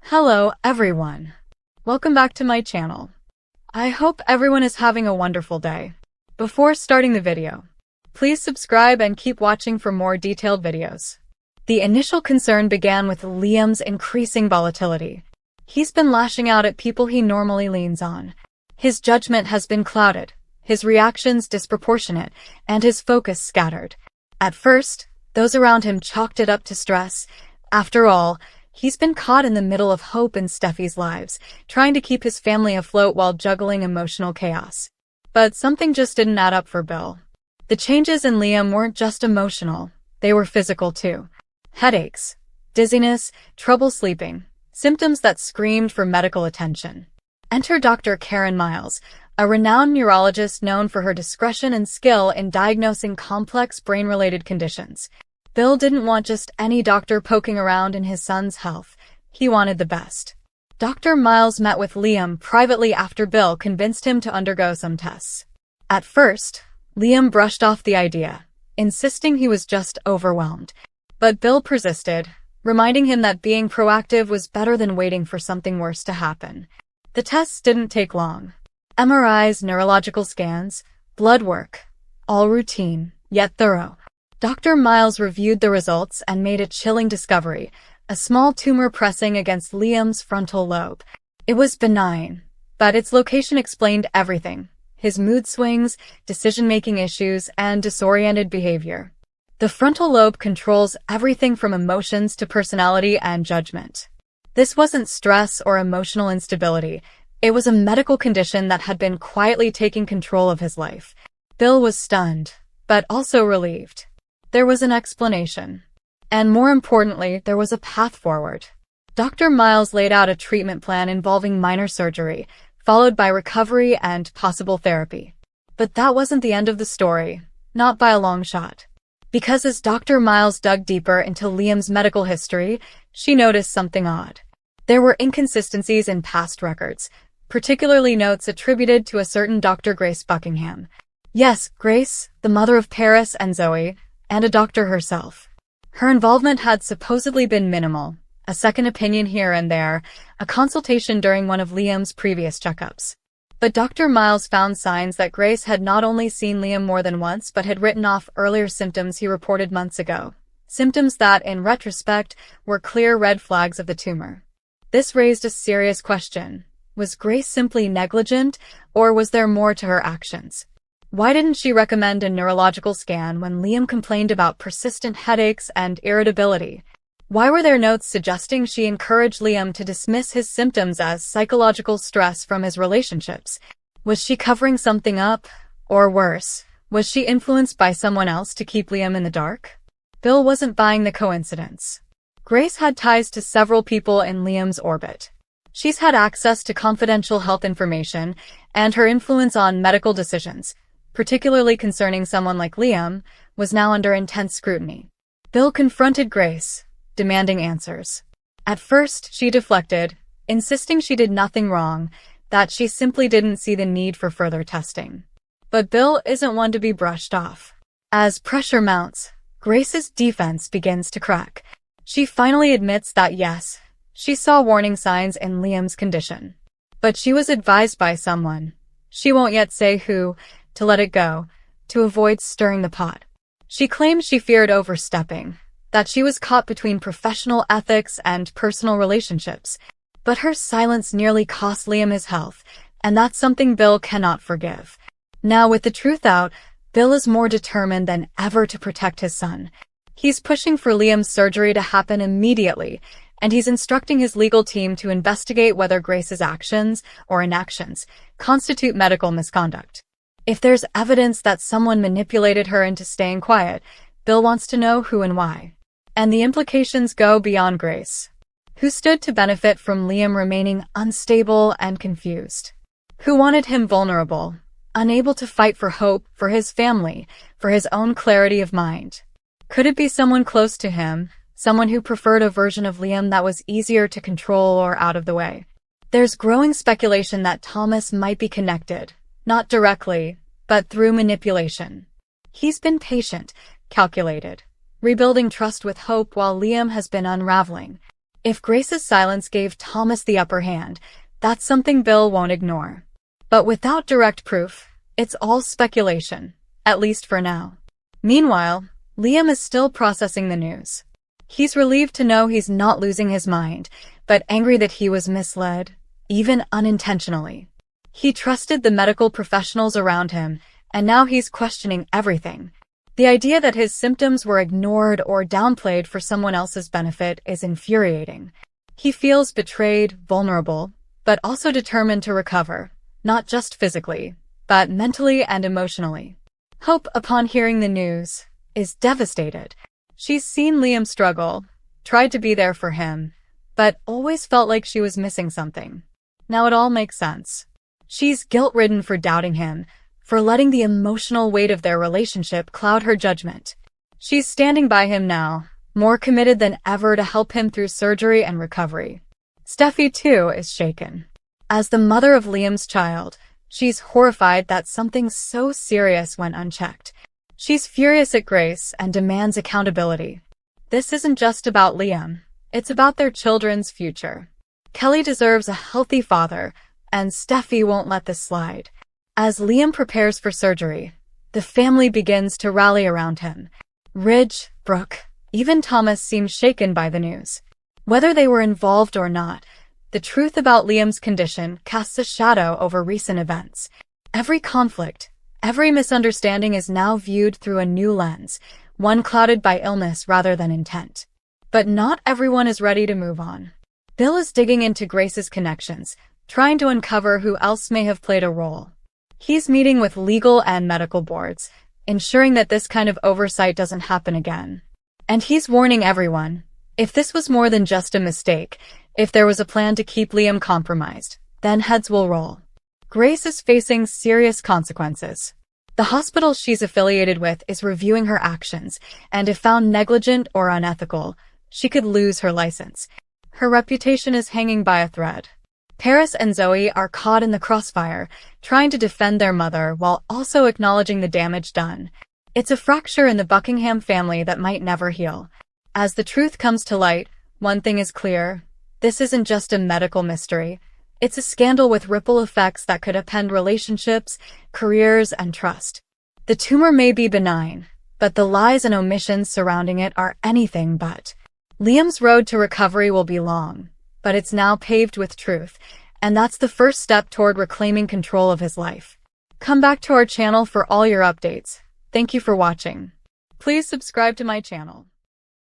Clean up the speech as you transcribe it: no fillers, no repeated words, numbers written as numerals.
Hello, everyone. Welcome back to my channel. I hope everyone is having a wonderful day. Before starting the video, please subscribe and keep watching for more detailed videos. The initial concern began with Liam's increasing volatility. He's been lashing out at people he normally leans on. His judgment has been clouded, his reactions disproportionate, and his focus scattered. At first, those around him chalked it up to stress. After all, he's been caught in the middle of Hope and Steffi's lives, trying to keep his family afloat while juggling emotional chaos. But something just didn't add up for Bill. The changes in Liam weren't just emotional, they were physical too. Headaches, dizziness, trouble sleeping, symptoms that screamed for medical attention. Enter Dr. Karen Miles, a renowned neurologist known for her discretion and skill in diagnosing complex brain-related conditions. Bill didn't want just any doctor poking around in his son's health. He wanted the best. Dr. Miles met with Liam privately after Bill convinced him to undergo some tests. At first, Liam brushed off the idea, insisting he was just overwhelmed. But Bill persisted, reminding him that being proactive was better than waiting for something worse to happen. The tests didn't take long. MRIs, neurological scans, blood work, all routine, yet thorough. Dr. Miles reviewed the results and made a chilling discovery, a small tumor pressing against Liam's frontal lobe. It was benign, but its location explained everything: his mood swings, decision-making issues, and disoriented behavior. The frontal lobe controls everything from emotions to personality and judgment. This wasn't stress or emotional instability. It was a medical condition that had been quietly taking control of his life. Bill was stunned, but also relieved. There was an explanation. And more importantly, there was a path forward. Dr. Miles laid out a treatment plan involving minor surgery, followed by recovery and possible therapy. But that wasn't the end of the story, not by a long shot. Because as Dr. Miles dug deeper into Liam's medical history, she noticed something odd. There were inconsistencies in past records, particularly notes attributed to a certain Dr. Grace Buckingham. Yes, Grace, the mother of Paris and Zoe, and a doctor herself. Her involvement had supposedly been minimal, a second opinion here and there, a consultation during one of Liam's previous checkups. But Dr. Miles found signs that Grace had not only seen Liam more than once but had written off earlier symptoms he reported months ago. Symptoms that, in retrospect, were clear red flags of the tumor. This raised a serious question. Was Grace simply negligent, or was there more to her actions? Why didn't she recommend a neurological scan when Liam complained about persistent headaches and irritability? Why were there notes suggesting she encouraged Liam to dismiss his symptoms as psychological stress from his relationships? Was she covering something up? Or worse, was she influenced by someone else to keep Liam in the dark? Bill wasn't buying the coincidence. Grace had ties to several people in Liam's orbit. She's had access to confidential health information, and her influence on medical decisions, particularly concerning someone like Liam, was now under intense scrutiny. Bill confronted Grace, demanding answers. At first, she deflected, insisting she did nothing wrong, that she simply didn't see the need for further testing. But Bill isn't one to be brushed off. As pressure mounts, Grace's defense begins to crack. She finally admits that yes, she saw warning signs in Liam's condition. But she was advised by someone, she won't yet say who, to let it go, to avoid stirring the pot. She claimed she feared overstepping, that she was caught between professional ethics and personal relationships. But her silence nearly cost Liam his health, and that's something Bill cannot forgive. Now with the truth out, Bill is more determined than ever to protect his son. He's pushing for Liam's surgery to happen immediately, and he's instructing his legal team to investigate whether Grace's actions, or inactions, constitute medical misconduct. If there's evidence that someone manipulated her into staying quiet, Bill wants to know who and why. And the implications go beyond Grace. Who stood to benefit from Liam remaining unstable and confused? Who wanted him vulnerable, unable to fight for hope, for his family, for his own clarity of mind? Could it be someone close to him, someone who preferred a version of Liam that was easier to control or out of the way? There's growing speculation that Thomas might be connected, not directly, but through manipulation. He's been patient, calculated, rebuilding trust with hope while Liam has been unraveling. If Grace's silence gave Thomas the upper hand, that's something Bill won't ignore. But without direct proof, it's all speculation, at least for now. Meanwhile, Liam is still processing the news. He's relieved to know he's not losing his mind, but angry that he was misled, even unintentionally. He trusted the medical professionals around him, and now he's questioning everything. The idea that his symptoms were ignored or downplayed for someone else's benefit is infuriating. He feels betrayed, vulnerable, but also determined to recover, not just physically, but mentally and emotionally. Hope, upon hearing the news, is devastated. She's seen Liam struggle, tried to be there for him, but always felt like she was missing something. Now it all makes sense. She's guilt-ridden for doubting him, for letting the emotional weight of their relationship cloud her judgment. She's standing by him now, more committed than ever to help him through surgery and recovery. Steffi, too, is shaken. As the mother of Liam's child, she's horrified that something so serious went unchecked. She's furious at Grace and demands accountability. This isn't just about Liam, it's about their children's future. Kelly deserves a healthy father, and Steffi won't let this slide. As Liam prepares for surgery, the family begins to rally around him. Ridge, Brooke, even Thomas seem shaken by the news. Whether they were involved or not, the truth about Liam's condition casts a shadow over recent events. Every conflict, every misunderstanding is now viewed through a new lens, one clouded by illness rather than intent. But not everyone is ready to move on. Bill is digging into Grace's connections, trying to uncover who else may have played a role. He's meeting with legal and medical boards, ensuring that this kind of oversight doesn't happen again. And he's warning everyone, if this was more than just a mistake, if there was a plan to keep Liam compromised, then heads will roll. Grace is facing serious consequences. The hospital she's affiliated with is reviewing her actions, and if found negligent or unethical, she could lose her license. Her reputation is hanging by a thread. Paris and Zoe are caught in the crossfire, trying to defend their mother while also acknowledging the damage done. It's a fracture in the Buckingham family that might never heal. As the truth comes to light, one thing is clear. This isn't just a medical mystery. It's a scandal with ripple effects that could upend relationships, careers, and trust. The tumor may be benign, but the lies and omissions surrounding it are anything but. Liam's road to recovery will be long, but it's now paved with truth, and that's the first step toward reclaiming control of his life. Come back to our channel for all your updates. Thank you for watching. Please subscribe to my channel.